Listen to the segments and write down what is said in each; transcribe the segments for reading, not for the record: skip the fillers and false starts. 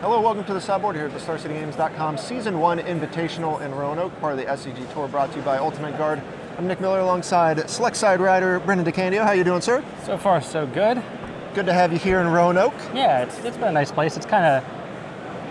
Hello, welcome to the sideboard here at the StarCityGames.com Season 1 Invitational in Roanoke, part of the SCG Tour brought to you by Ultimate Guard. I'm Nick Miller alongside select side rider Brennan DeCandio. How you doing, sir? So far, so good. Good to have you here in Roanoke. Yeah, it's been a nice place. It's kind of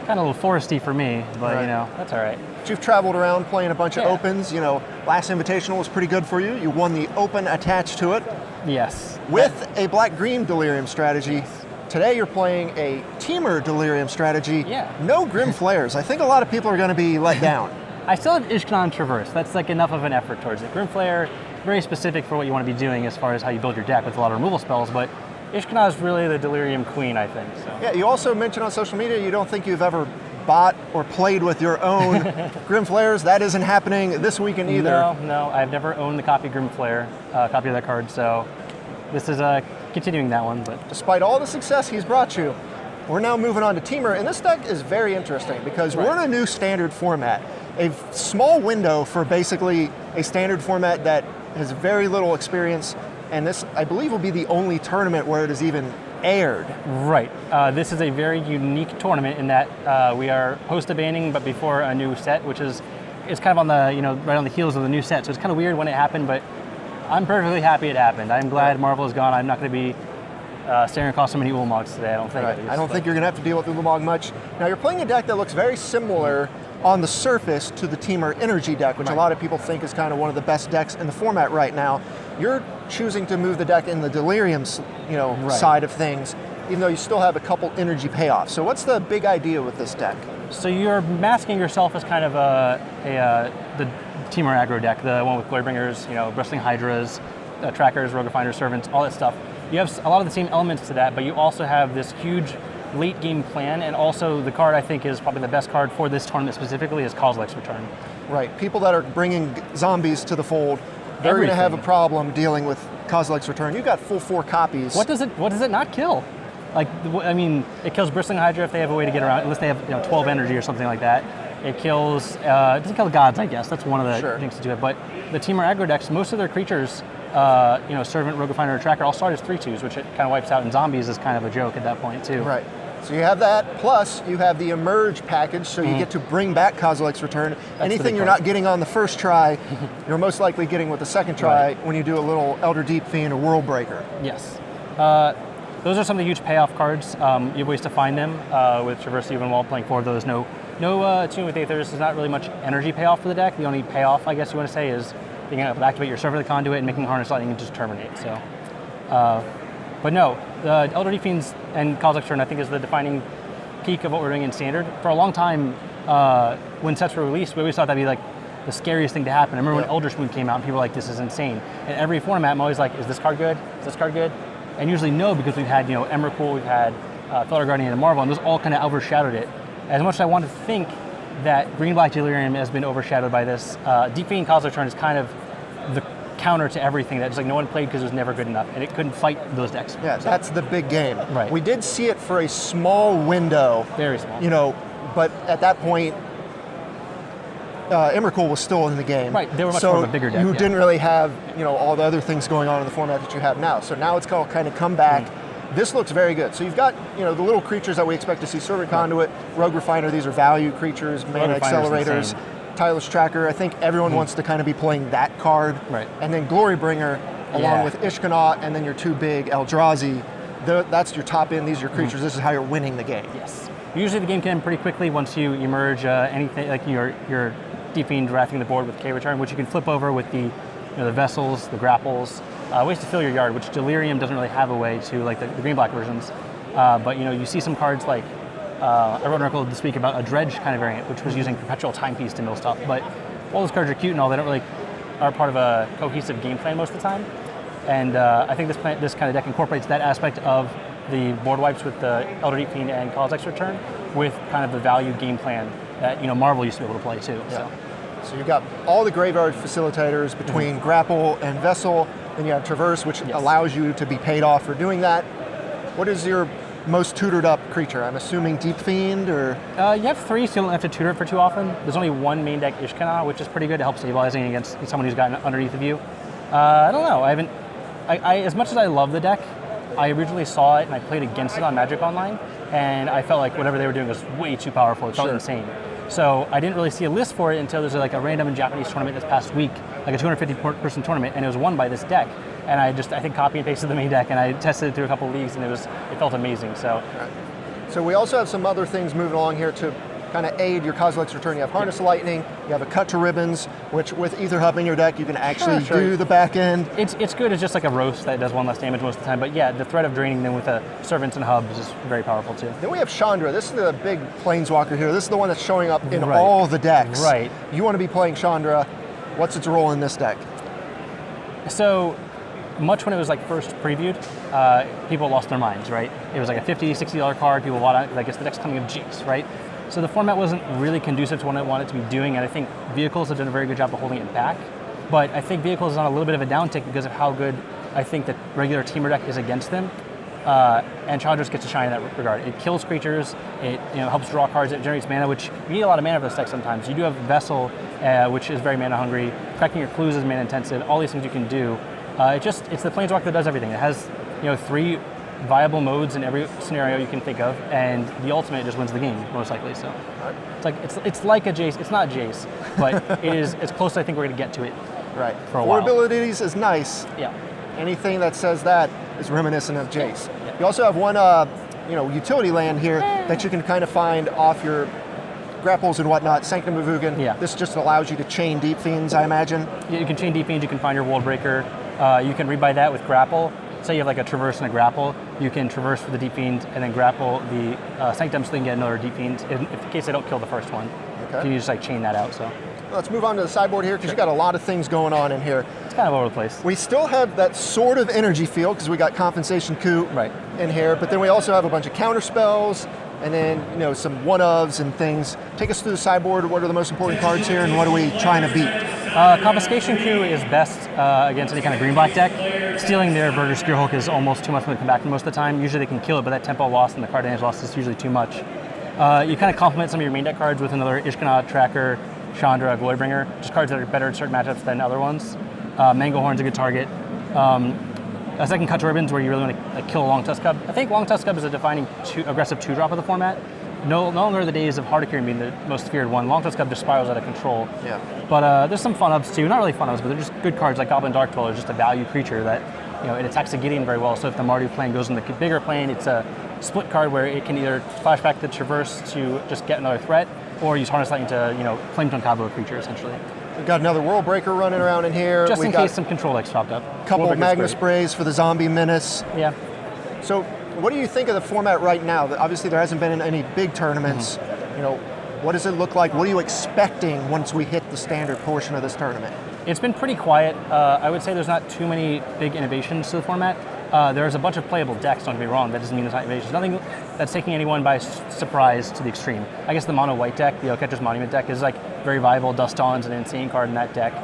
a little foresty for me, but you know, that's all right. But you've traveled around playing a bunch of opens. You know, last Invitational was pretty good for you. You won the open attached to it. Yes. With a black-green Delirium strategy. Today you're playing a Teamer Delirium strategy. Yeah. No Grim Flares. I think a lot of people are going to be let down. I still have Ishkanon Traverse. That's like enough of an effort towards it. Grim Flare, very specific for what you want to be doing as far as how you build your deck with a lot of removal spells, but Ishkanon is really the Delirium queen, I think. So. Yeah, you also mentioned on social media you don't think you've ever bought or played with your own Grim Flares. That isn't happening this weekend either. No, I've never owned the copy Grim Flare, copy of that card, so this is continuing that one. But despite all the success he's brought you, we're now moving on to Teamer, and this deck is very interesting because we're in a new standard format. A small window for basically a standard format that has very little experience, and this, I believe, will be the only tournament where it is even aired. Right. This is a very unique tournament in that we are post-abanning, but before a new set, which is kind of on the right on the heels of the new set. So it's kind of weird when it happened, but I'm perfectly happy it happened. I'm glad Marvel is gone. I'm not going to be staring across so many Ulamog's today. I don't think. Right. I don't think you're going to have to deal with Ulamog much. Now you're playing a deck that looks very similar on the surface to the Teamer Energy deck, which a lot of people think is kind of one of the best decks in the format right now. You're choosing to move the deck in the Delirium, side of things, even though you still have a couple energy payoffs. So what's the big idea with this deck? So you're masking yourself as kind of the Teamer aggro deck, the one with Glorybringers, Bristling Hydras, Trackers, Rogue Refiners, Servants, all that stuff. You have a lot of the same elements to that, but you also have this huge late game plan, and also the card I think is probably the best card for this tournament specifically is Kozilek's Return. Right. People that are bringing zombies to the fold, they're going to have a problem dealing with Kozilek's Return. You've got full 4 copies. What does it not kill? Like, I mean, it kills Bristling Hydra if they have a way to get around, unless they have 12 energy or something like that. It kills, it doesn't kill the gods, I guess. That's one of the things to do it. But the Teamer aggro decks, most of their creatures, Servant, Rogue Refiner, or Tracker, all start as 3/2s, which it kind of wipes out. And zombies is kind of a joke at that point, too. Right. So you have that, plus you have the Emerge package, so you get to bring back Kozilek's Return. Anything you're not getting on the first try, you're most likely getting with the second try when you do a little Elder Deep Fiend or World Breaker. Yes. Those are some of the huge payoff cards. You have ways to find them with Traverse even while playing 4 of those. No Tune with Aethers. There's not really much energy payoff for the deck. The only payoff, I guess you want to say, is being able to activate your Server of the Conduit and making Harness Lightning and just terminate. So, but no, the Elder Deep Fiends and Kozilek's Return I think is the defining peak of what we're doing in Standard. For a long time, when sets were released, we always thought that'd be like the scariest thing to happen. I remember when Eldritch Moon came out and people were like, this is insane. And every format, I'm always like, is this card good? Is this card good? And usually no, because we've had Emrakul, we've had Felder Guardian and Marvel, and those all kind of overshadowed it. As much as I want to think that Green-Black Delirium has been overshadowed by this, Deep Fiend Kozilek's Return is kind of the counter to everything that just like no one played because it was never good enough, and it couldn't fight those decks. Yeah, so that's the big game. Right. We did see it for a small window. Very small. But at that point, Emrakul was still in the game. Right, they were much more of a bigger deck. You didn't really have, all the other things going on in the format that you have now. So now it's all kind of come back. This looks very good. So you've got, the little creatures that we expect to see: Servant Conduit, Rogue Refiner. These are value creatures, mana accelerators, Tireless Tracker. I think everyone wants to kind of be playing that card. Right. And then Glorybringer, along with Ishkanon, and then your 2 big Eldrazi. That's your top end. These are your creatures. This is how you're winning the game. Yes. Usually the game can end pretty quickly once you emerge anything like your Deep Fiend drafting the board with K-Return, which you can flip over with the the vessels, the grapples, ways to fill your yard, which Delirium doesn't really have a way to, like the green-black versions. But you see some cards like, I wrote an article this week about a Dredge kind of variant, which was using Perpetual Timepiece to mill stuff. But all those cards are cute and all, they don't really are part of a cohesive game plan most of the time. And I think this kind of deck incorporates that aspect of the board wipes with the Elder Deep Fiend and Kozilek's Return with kind of the value game plan that Marvel used to be able to play too. Yeah. So you've got all the graveyard facilitators between Grapple and Vessel, then you have Traverse, which allows you to be paid off for doing that. What is your most tutored up creature? I'm assuming Deep Fiend, or? You have 3, so you don't have to tutor it for too often. There's only 1 main deck Ishkanon, which is pretty good to help stabilizing against someone who's gotten underneath of you. I don't know. I as much as I love the deck, I originally saw it and I played against it on Magic Online, and I felt like whatever they were doing was way too powerful. It felt insane. So I didn't really see a list for it until there's like a random Japanese tournament this past week, like a 250 person tournament, and it was won by this deck. And I think copy and pasted the main deck, and I tested it through a couple of leagues, and it felt amazing. So, so we also have some other things moving along here to kind of aid your Kozilek's return. You have Harness Lightning, you have a Cut to Ribbons, which with Ether Hub in your deck, you can actually do the back end. It's good. It's just like a roast that does 1 less damage most of the time. But yeah, the threat of draining them with a Servants and Hub is just very powerful too. Then we have Chandra. This is the big Planeswalker here. This is the one that's showing up in all the decks. Right. You want to be playing Chandra. What's its role in this deck? So, much when it was like first previewed, people lost their minds, right? It was like a $50, $60 card. People bought it, like it's the next coming of Jace, right? So the format wasn't really conducive to what I wanted to be doing, and I think Vehicles have done a very good job of holding it back. But I think Vehicles is on a little bit of a downtick because of how good I think the regular Teamer deck is against them. And Chandra gets to shine in that regard. It kills creatures, it helps draw cards, it generates mana, which you need a lot of mana for this deck sometimes. You do have Vessel, which is very mana hungry. Cracking your clues is mana intensive. All these things you can do. It's the Planeswalker that does everything. It has 3 viable modes in every scenario you can think of, and the ultimate just wins the game most likely. So it's like a Jace. It's not Jace, but it is as close as I think we're going to get to it. Right. For a while. Abilities is nice. Yeah. Anything that says that is reminiscent of Jace. Yeah. You also have one utility land here that you can kind of find off your grapples and whatnot. Sanctum of Ugin. Yeah. This just allows you to chain Deep Fiends, I imagine. Yeah, you can chain Deep Fiends. You can find your World Breaker. You can rebuy that with grapple. Say you have like a traverse and a grapple, you can traverse for the Deep Fiend and then grapple the Sanctum so you can get another Deep Fiend in case they don't kill the first one. Okay. You just like chain that out. So let's move on to the sideboard here because you got a lot of things going on in here. It's kind of all over the place. We still have that sort of energy feel because we got Compensation Coup in here, but then we also have a bunch of counter spells and then some one-ofs and things. Take us through the sideboard. What are the most important cards here and what are we trying to beat? Confiscation Coup is best against any kind of green-black deck. Stealing their Burger Spearhulk is almost too much when they come back most of the time. Usually they can kill it, but that tempo loss and the card damage loss is usually too much. You kind of complement some of your main deck cards with another Ishkanah, Tracker, Chandra, Glorybringer, just cards that are better in certain matchups than other ones. Manglehorn's a good target. A second Cut to Ribbons where you really want to kill a Long Tusk Cub. I think Long Tusk Cub is a defining aggressive 2-drop of the format. No longer are the days of Hardikirin being the most feared one. Long Tusk Cub just spirals out of control. Yeah. But there's some fun-ups too. Not really fun-ups, but they're just good cards like Goblin Dark Dweller, just a value creature that it attacks the Gideon very well. So if the Mardu plane goes in the bigger plane, it's a split card where it can either flash back the Traverse to just get another threat, or use Harness Lightning to Flametone combo a creature essentially. We've got another World Breaker running around in here. Just in case some control decks popped up. A couple of Magma Sprays for the Zombie Menace. Yeah. So what do you think of the format right now? Obviously there hasn't been any big tournaments. What does it look like? What are you expecting once we hit the standard portion of this tournament? It's been pretty quiet. I would say there's not too many big innovations to the format. There's a bunch of playable decks, don't get me wrong. That doesn't mean there's not innovations. Nothing that's taking anyone by surprise to the extreme. I guess the mono white deck, the Catcher's Monument deck, is like very viable. Dust Dawn's an insane card in that deck.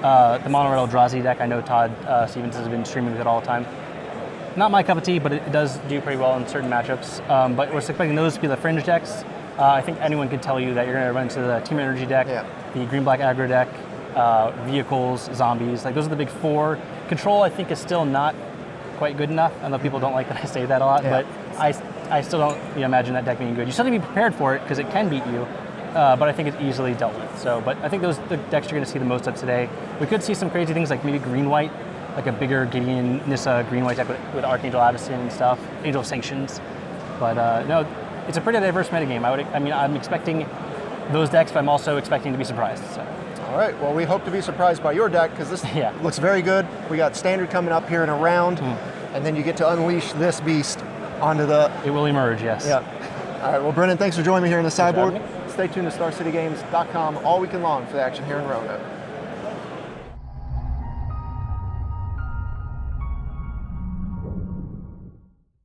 The mono red Eldrazi deck, I know Todd Stevens has been streaming with it all the time. Not my cup of tea, but it does do pretty well in certain matchups. But we're expecting those to be the fringe decks. I think anyone could tell you that you're going to run into the Team Energy deck, the green-black aggro deck, vehicles, zombies. Like those are the big 4. Control, I think, is still not quite good enough. I know people don't like that I say that a lot, but I still don't imagine that deck being good. You still need to be prepared for it because it can beat you, but I think it's easily dealt with. So, but I think those the decks you're going to see the most of today. We could see some crazy things like maybe green-white, like a bigger Gideon Nissa green-white deck with Archangel Addison and stuff, Angel of Sanctions. But no, it's a pretty diverse metagame. I'm expecting those decks, but I'm also expecting to be surprised. So. All right, well, we hope to be surprised by your deck because this looks very good. We got Standard coming up here in a round, and then you get to unleash this beast onto the... It will emerge, yes. Yeah. All right, well, Brennan, thanks for joining me here in the sideboard. Stay tuned to StarCityGames.com all weekend long for the action here in Roanoke.